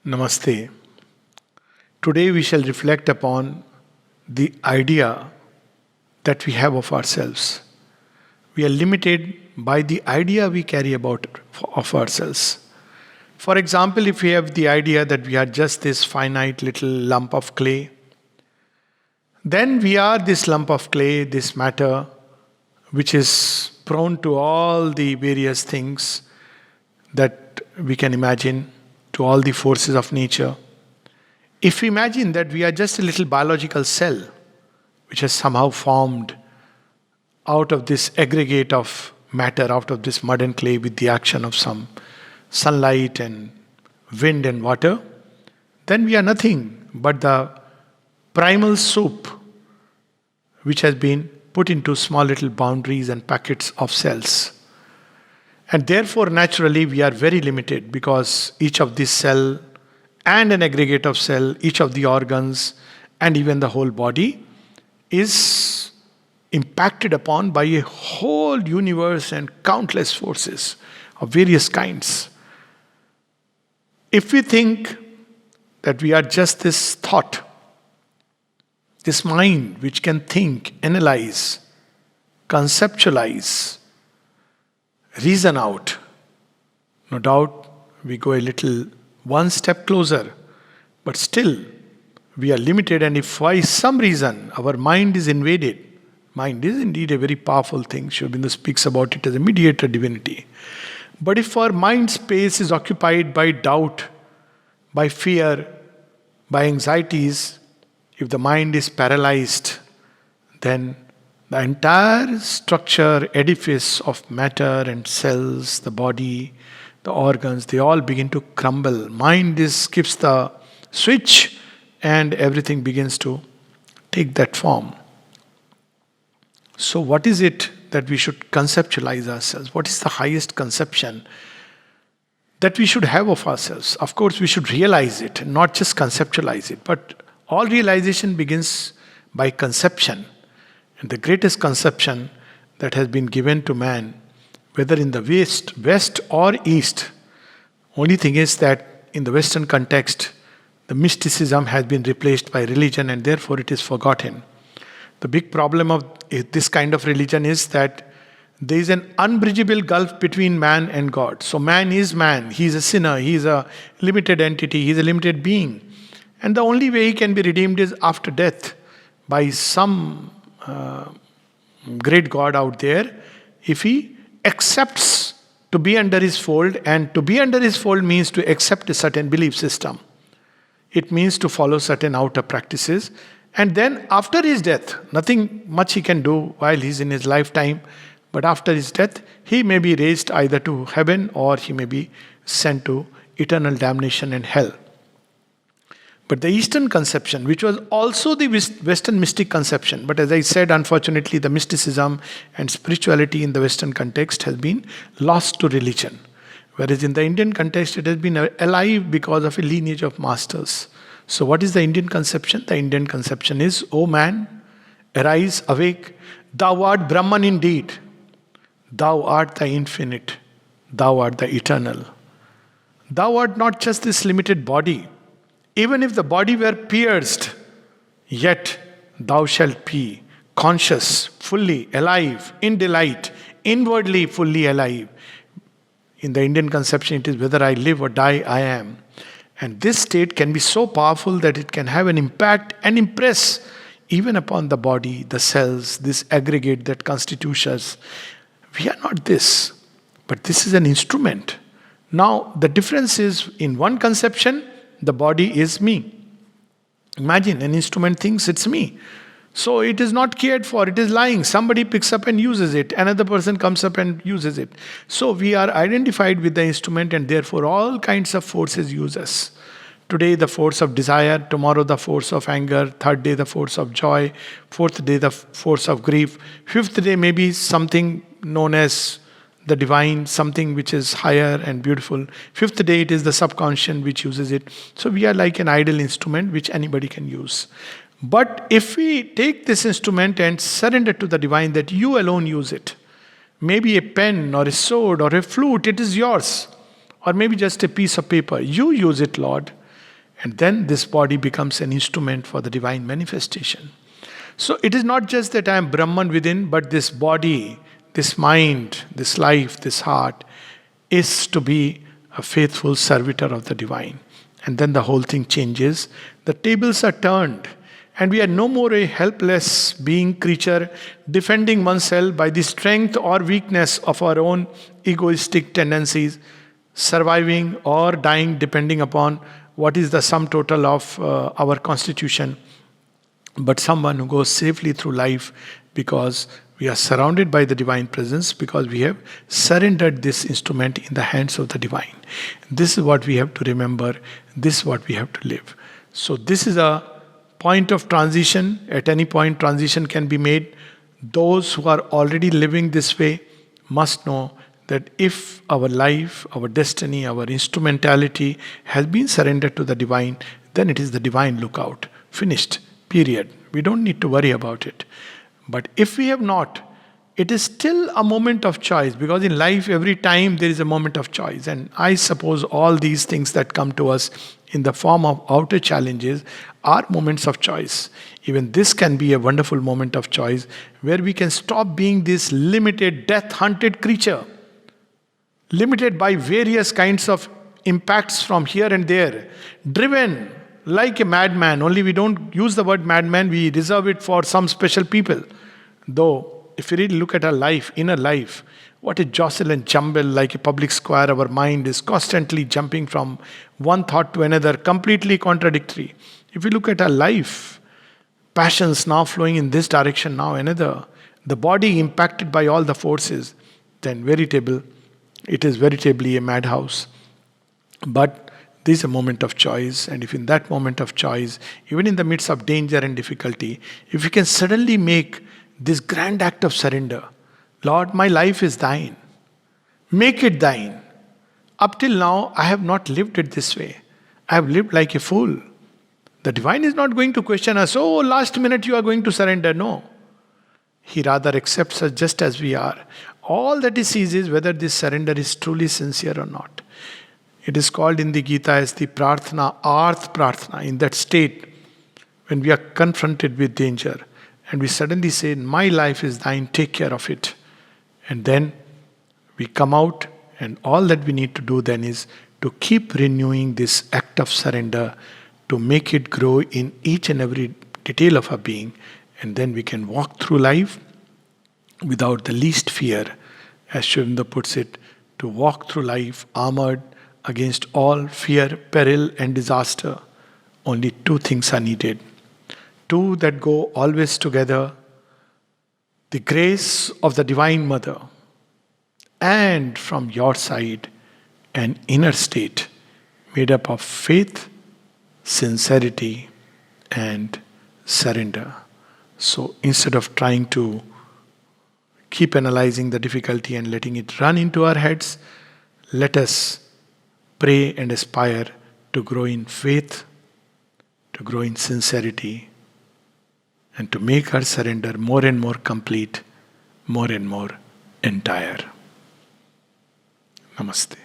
Namaste. Today we shall reflect upon the idea that we have of ourselves. We are limited by the idea we carry about of ourselves. For example, if we have the idea that we are just this finite little lump of clay, then we are this lump of clay, this matter, which is prone to all the various things that we can imagine, to all the forces of nature. If we imagine that we are just a little biological cell which has somehow formed out of this aggregate of matter, out of this mud and clay with the action of some sunlight and wind and water, then we are nothing but the primal soup which has been put into small little boundaries and packets of cells. And therefore, naturally, we are very limited because each of this cell and an aggregate of cell, each of the organs, and even the whole body is impacted upon by a whole universe and countless forces of various kinds. If we think that we are just this thought, this mind which can think, analyze, conceptualize, reason out, no doubt we go a little one step closer, but still we are limited. And if by some reason our mind is invaded, mind is indeed a very powerful thing. Sri Aurobindo speaks about it as a mediator divinity. But if our mind space is occupied by doubt, by fear, by anxieties, if the mind is paralyzed, then the entire structure, edifice of matter and cells, the body, the organs, they all begin to crumble. Mind skips the switch and everything begins to take that form. So what is it that we should conceptualize ourselves? What is the highest conception that we should have of ourselves? Of course, we should realize it, not just conceptualize it. But all realization begins by conception. And the greatest conception that has been given to man, whether in the west or east, only thing is that in the Western context, the mysticism has been replaced by religion and therefore it is forgotten. The big problem of this kind of religion is that there is an unbridgeable gulf between man and God. So man, he is a sinner, he is a limited entity, he is a limited being. And the only way he can be redeemed is after death by some great God out there, if he accepts to be under his fold. And to be under his fold means to accept a certain belief system. It means to follow certain outer practices. And then after his death, nothing much he can do while he's in his lifetime, but after his death, he may be raised either to heaven or he may be sent to eternal damnation and hell. But the Eastern conception, which was also the Western mystic conception, but as I said, unfortunately, the mysticism and spirituality in the Western context has been lost to religion. Whereas in the Indian context, it has been alive because of a lineage of masters. So what is the Indian conception? The Indian conception is, O man, arise, awake, thou art Brahman indeed. Thou art the infinite. Thou art the eternal. Thou art not just this limited body. Even if the body were pierced, yet thou shalt be conscious, fully alive, in delight, inwardly fully alive. In the Indian conception, it is whether I live or die, I am. And this state can be so powerful that it can have an impact and impress even upon the body, the cells, this aggregate that constitutes us. We are not this, but this is an instrument. Now, the difference is in one conception, the body is me. Imagine an instrument thinks it's me. So it is not cared for, it is lying. Somebody picks up and uses it. Another person comes up and uses it. So we are identified with the instrument and therefore all kinds of forces use us. Today the force of desire, tomorrow the force of anger, third day the force of joy, fourth day the force of grief, fifth day maybe something known as the divine, something which is higher and beautiful. Fifth day it is the subconscious which uses it. So we are like an idle instrument which anybody can use. But if we take this instrument and surrender to the divine, that you alone use it, maybe a pen or a sword or a flute, it is yours. Or maybe just a piece of paper. You use it, Lord. And then this body becomes an instrument for the divine manifestation. So it is not just that I am Brahman within, but this body, this mind, this life, this heart is to be a faithful servitor of the divine. And then the whole thing changes. The tables are turned. And we are no more a helpless being, creature, defending oneself by the strength or weakness of our own egoistic tendencies, surviving or dying depending upon what is the sum total of our constitution, but someone who goes safely through life because we are surrounded by the divine presence, because we have surrendered this instrument in the hands of the divine. This is what we have to remember. This is what we have to live. So this is a point of transition. At any point, transition can be made. Those who are already living this way must know that if our life, our destiny, our instrumentality has been surrendered to the divine, then it is the divine lookout. Finished. Period. We don't need to worry about it. But if we have not, it is still a moment of choice, because in life every time there is a moment of choice. And I suppose all these things that come to us in the form of outer challenges are moments of choice. Even this can be a wonderful moment of choice where we can stop being this limited, death-hunted creature, limited by various kinds of impacts from here and there, driven like a madman. Only we don't use the word madman, we reserve it for some special people. Though, if you really look at our life, inner life, what a jostle and jumble, like a public square, our mind is constantly jumping from one thought to another, completely contradictory. If you look at our life, passions now flowing in this direction, now another, the body impacted by all the forces, then it is veritably a madhouse. But this is a moment of choice, and if in that moment of choice, even in the midst of danger and difficulty, if you can suddenly make this grand act of surrender, Lord, my life is thine. Make it thine. Up till now, I have not lived it this way. I have lived like a fool. The divine is not going to question us, oh, last minute you are going to surrender. No. He rather accepts us just as we are. All that he sees is whether this surrender is truly sincere or not. It is called in the Gita as the prarthana, arth prarthana, in that state when we are confronted with danger and we suddenly say, my life is thine, take care of it. And then we come out, and all that we need to do then is to keep renewing this act of surrender, to make it grow in each and every detail of our being. And then we can walk through life without the least fear, as Shivinda puts it, to walk through life armored against all fear, peril and disaster. Only two things are needed. Two that go always together: the grace of the Divine Mother, and from your side, an inner state made up of faith, sincerity, and surrender. So instead of trying to keep analyzing the difficulty and letting it run into our heads, let us pray and aspire to grow in faith, to grow in sincerity, and to make our surrender more and more complete, more and more entire. Namaste.